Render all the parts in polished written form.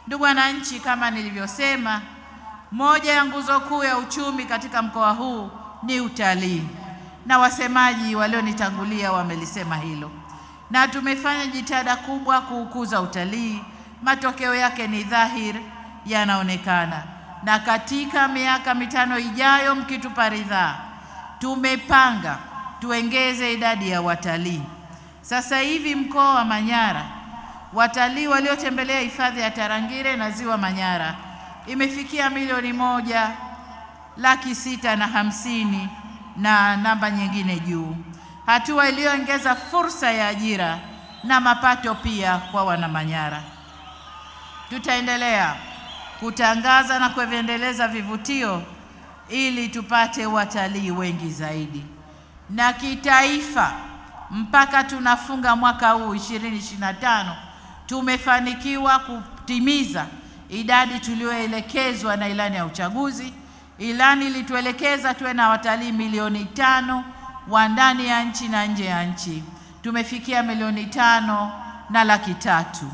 Ndugu wananchi, kama nilivyosema, moja ya nguzo kuu ya uchumi katika mkoa huu ni utalii, na wasemaji walionitangulia wamelisema hilo, na tumefanya jitihada kubwa kuukuza utalii. Matokeo yake ni dhahiri, yanaonekana, na katika miaka 5 ijayo, mkitupa ridhaa, tumepanga tuongeze idadi ya watalii. Sasa hivi mkoa wa Manyara, watalii waliotembelea hifadhi ya Tarangire na Ziwa Manyara imefikia 1,650,000 na namba nyingine juu, hatua iliyoongeza fursa ya ajira na mapato pia kwa Wanamanyara. Tutaendelea kutangaza na kuendeleza vivutio ili tupate watalii wengi zaidi, na kitaifa mpaka tunafunga mwaka huu 2025 tumefanikiwa kutimiza idadi tulioelekezwa na ilani ya uchaguzi. Ilani ilituelekeza tuwe na watalii 500,000 wa ndani ya nchi na nje ya nchi. Tumefikia 5,500,000.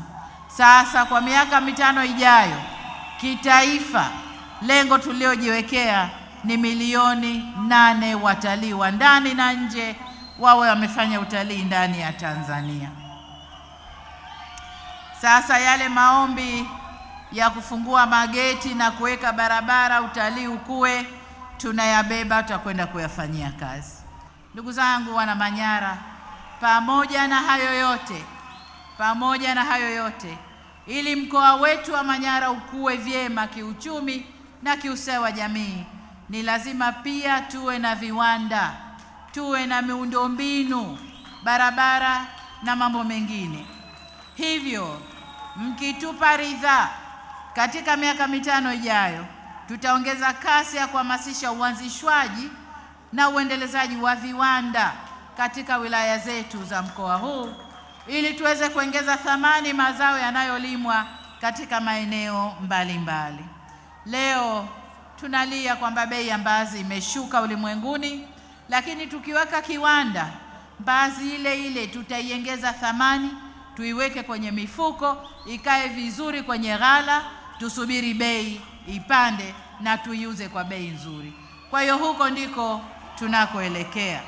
Sasa kwa miaka 5 ijayo, kitaifa, lengo tuliojiwekea ni 8,000,000 watalii wa ndani na nje wawe wamefanya utalii ndani ya Tanzania. Sasa yale maombi ya kufungua mageti na kuweka barabara utalii ukue, tunayabeba, tutakwenda kuyafanyia kazi. Ndugu zangu Wanamanyara, pamoja na hayo yote, ili mkoa wetu wa Manyara ukue vyema kiuchumi na kiusawa wa jamii, ni lazima pia tuwe na viwanda, tuwe na miundombinu, barabara na mambo mengine. Hivyo mkitupa ridhaa, katika miaka 5 ijayo tutaongeza kasi ya kuhamasisha uanzishwaji na uendelezaji wa viwanda katika wilaya zetu za mkoa huu, ili tuweze kuongeza thamani mazao yanayolimwa katika maeneo mbalimbali. Leo tunalia kwamba bei ya mbaazi imeshuka ulimwenguni, lakini tukiweka kiwanda, mbaazi ile ile tutaiongeza thamani, tuiweke kwenye mifuko, ikae vizuri kwenye ghala, tusubiri bei ipande na tuiuze kwa bei nzuri. Kwa hiyo huko ndiko tunakoelekea.